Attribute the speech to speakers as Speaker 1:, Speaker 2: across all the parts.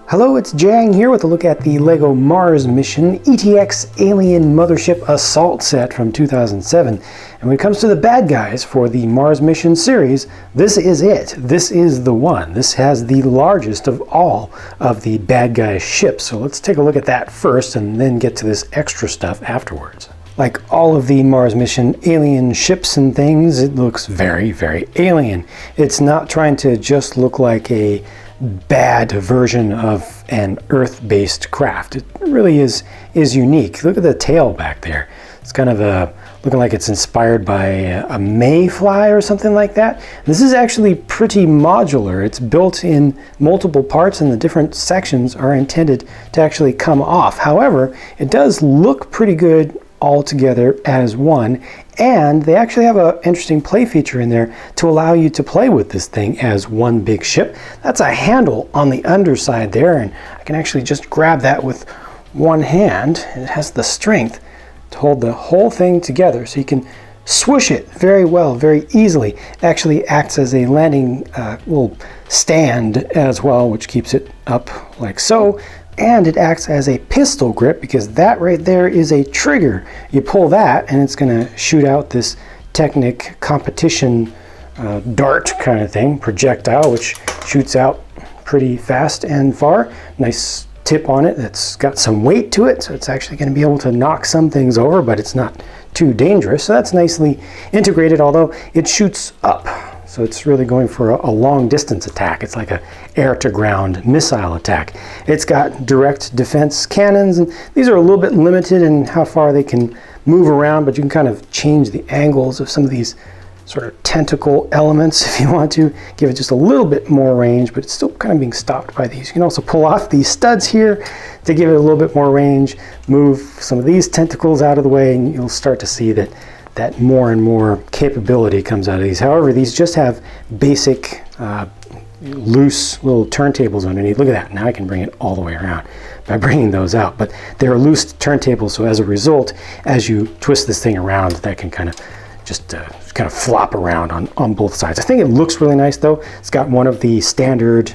Speaker 1: Hello, it's JANG here with a look at the LEGO Mars mission ETX Alien Mothership Assault set from 2007. And when it comes to the bad guys for the Mars mission series, this is it. This is the one. This has the largest of all of the bad guy ships. So let's take a look at that first and then get to this extra stuff afterwards. Like all of the Mars mission alien ships and things, it looks very, very alien. It's not trying to just look like a bad version of an Earth-based craft. It really is unique. Look at the tail back there. It's kind of looking like it's inspired by a mayfly or something like that. This is actually pretty modular. It's built in multiple parts and the different sections are intended to actually come off. However, it does look pretty good all together as one, and they actually have an interesting play feature in there to allow you to play with this thing as one big ship. That's a handle on the underside there, and I can actually just grab that with one hand, and it has the strength to hold the whole thing together, so you can swoosh it very well, very easily. It actually acts as a landing little stand as well, which keeps it up like so. And it acts as a pistol grip because that right there is a trigger. You pull that and it's going to shoot out this Technic competition dart kind of thing, projectile, which shoots out pretty fast and far. Nice tip on it that's got some weight to it, so it's actually going to be able to knock some things over, but it's not too dangerous. So that's nicely integrated, although it shoots up. So it's really going for a long distance attack. It's like a air-to-ground missile attack. It's got direct defense cannons, and these are a little bit limited in how far they can move around, but you can kind of change the angles of some of these sort of tentacle elements if you want to. Give it just a little bit more range, but it's still kind of being stopped by these. You can also pull off these studs here to give it a little bit more range, move some of these tentacles out of the way, and you'll start to see that more and more capability comes out of these. However, these just have basic loose little turntables underneath. Look at that. Now I can bring it all the way around by bringing those out. But they're loose turntables, so as a result, as you twist this thing around, that can kind of just kind of flop around on both sides. I think it looks really nice, though. It's got one of the standard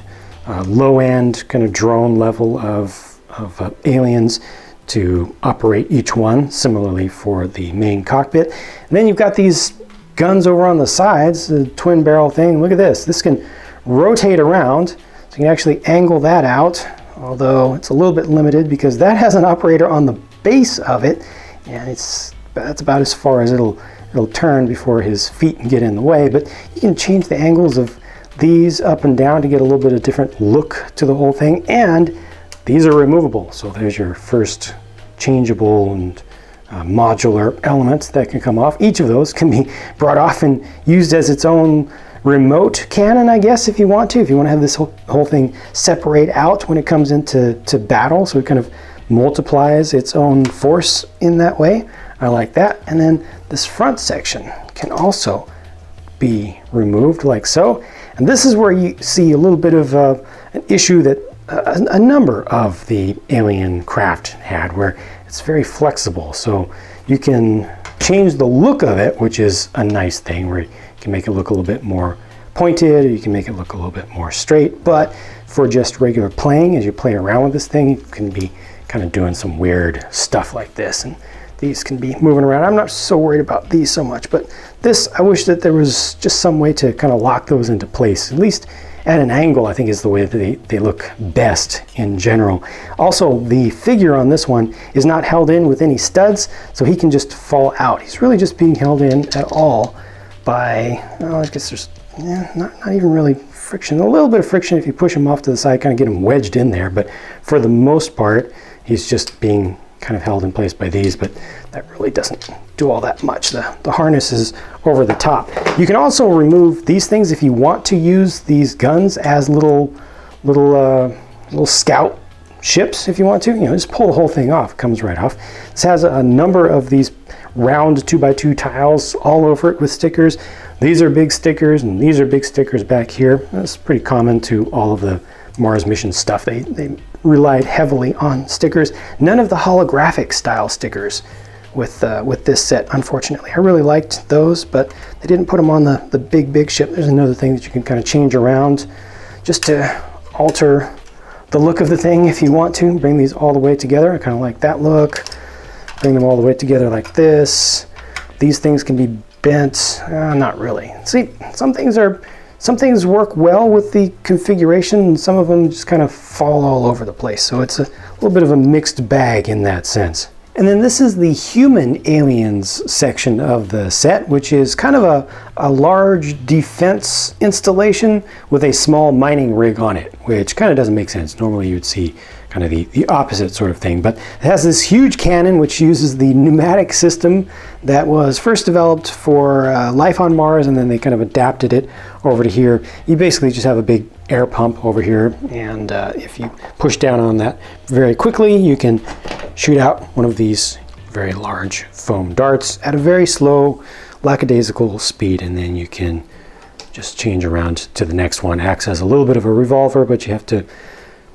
Speaker 1: low-end kind of drone level of aliens to operate each one, similarly for the main cockpit. And then you've got these guns over on the sides, the twin barrel thing. Look at this. This can rotate around, so you can actually angle that out, although it's a little bit limited because that has an operator on the base of it, and that's about as far as it'll turn before his feet can get in the way. But you can change the angles of these up and down to get a little bit of different look to the whole thing, and these are removable. So there's your first changeable and modular elements that can come off. Each of those can be brought off and used as its own remote cannon, I guess, if you want to. If you want to have this whole thing separate out when it comes into battle, so it kind of multiplies its own force in that way. I like that. And then this front section can also be removed like so. And this is where you see a little bit of an issue that a number of the alien craft had, where it's very flexible. So you can change the look of it, which is a nice thing, where you can make it look a little bit more pointed, or you can make it look a little bit more straight. But for just regular playing, as you play around with this thing, you can be kind of doing some weird stuff like this. And these can be moving around. I'm not so worried about these so much, but this, I wish that there was just some way to kind of lock those into place, at least at an angle. I think is the way that they look best in general. Also, the figure on this one is not held in with any studs, so he can just fall out. He's really just being held in at all by, I guess there's not even really friction. A little bit of friction if you push him off to the side, kind of get him wedged in there, but for the most part, he's just being kind of held in place by these, but that really doesn't do all that much. The harness is over the top. You can also remove these things if you want to use these guns as little scout ships if you want to. You know, just pull the whole thing off. It comes right off. This has a number of these round 2x2 tiles all over it with stickers. These are big stickers, and these are big stickers back here. That's pretty common to all of the Mars mission stuff. They relied heavily on stickers. None of the holographic style stickers with this set, unfortunately. I really liked those, but they didn't put them on the big ship. There's another thing that you can kind of change around just to alter the look of the thing if you want to. Bring these all the way together. I kind of like that look. Bring them all the way together like this. These things can be bent. Not really. See, some things work well with the configuration, and some of them just kind of fall all over the place. So it's a little bit of a mixed bag in that sense. And then this is the human aliens section of the set, which is kind of a large defense installation with a small mining rig on it, which kind of doesn't make sense. Normally you'd see kind of the opposite sort of thing. But it has this huge cannon which uses the pneumatic system that was first developed for life on Mars, and then they kind of adapted it over to here. You basically just have a big air pump over here, and if you push down on that very quickly, you can shoot out one of these very large foam darts at a very slow, lackadaisical speed, and then you can just change around to the next one. Acts as a little bit of a revolver, but you have to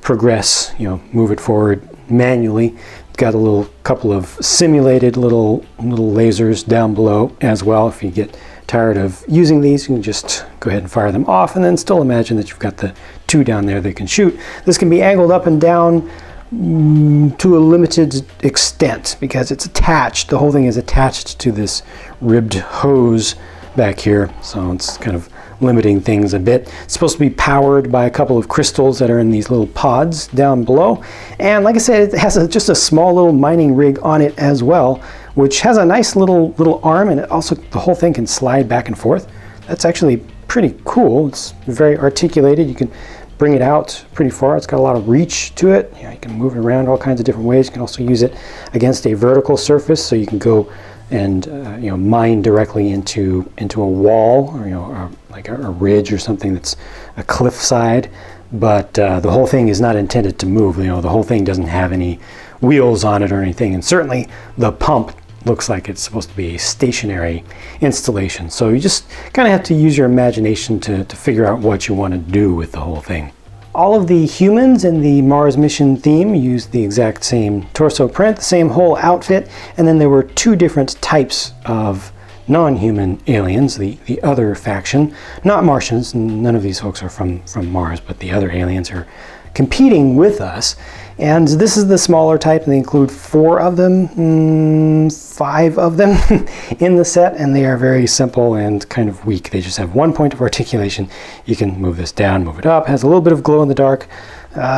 Speaker 1: progress, move it forward manually. Got a couple of simulated little lasers down below as well. If you get tired of using these, you can just go ahead and fire them off, and then still imagine that you've got the two down there that can shoot. This can be angled up and down to a limited extent because it's attached. The whole thing is attached to this ribbed hose back here, so it's kind of limiting things a bit. It's supposed to be powered by a couple of crystals that are in these little pods down below, and like I said, it has just a small little mining rig on it as well, which has a nice little arm, and it also, the whole thing can slide back and forth. That's actually pretty cool. It's very articulated. You can bring it out pretty far. It's got a lot of reach to it. You can move it around all kinds of different ways. You can also use it against a vertical surface, so you can go and mine directly into a wall, or like a ridge or something that's a cliff side. But the whole thing is not intended to move. The whole thing doesn't have any wheels on it or anything, and certainly the pump looks like it's supposed to be a stationary installation. So you just kind of have to use your imagination to figure out what you want to do with the whole thing. All of the humans in the Mars mission theme used the exact same torso print, the same whole outfit, and then there were two different types of non-human aliens, the other faction, not Martians. None of these folks are from Mars, but the other aliens are competing with us. And this is the smaller type, and they include 4 of them, 5 of them in the set, and they are very simple and kind of weak. They just have one point of articulation. You can move this down, move it up. It has a little bit of glow-in-the-dark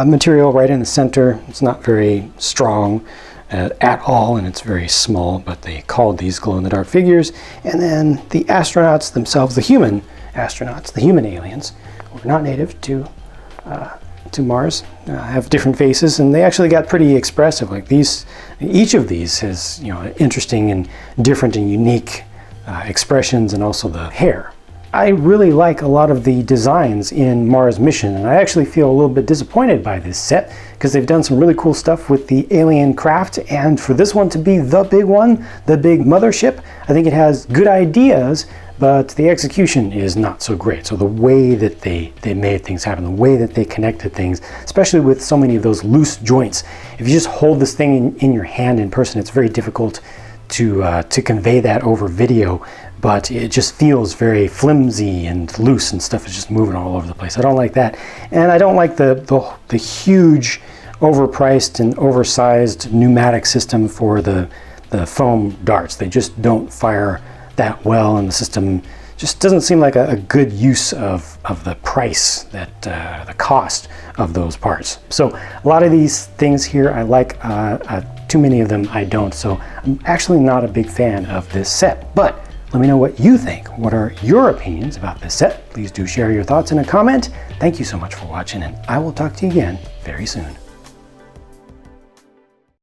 Speaker 1: material right in the center. It's not very strong at all, and it's very small, but they called these glow-in-the-dark figures. And then the astronauts themselves, the human astronauts, the human aliens, were not native to Mars, have different faces, and they actually got pretty expressive. Like these, each of these has interesting and different and unique expressions, and also the hair. I really like a lot of the designs in Mars Mission, and I actually feel a little bit disappointed by this set because they've done some really cool stuff with the alien craft, and for this one to be the big one, the big mothership, I think it has good ideas, but the execution is not so great. So the way that they made things happen, the way that they connected things, especially with so many of those loose joints. If you just hold this thing in your hand in person, it's very difficult to convey that over video, but it just feels very flimsy and loose, and stuff is just moving all over the place. I don't like that. And I don't like the huge, overpriced and oversized pneumatic system for the foam darts. They just don't fire that well, and the system just doesn't seem like a good use of the price, that the cost of those parts. So a lot of these things here I like, too many of them I don't. So I'm actually not a big fan of this set, but let me know what you think. What are your opinions about this set? Please do share your thoughts in a comment. Thank you so much for watching, and I will talk to you again very soon.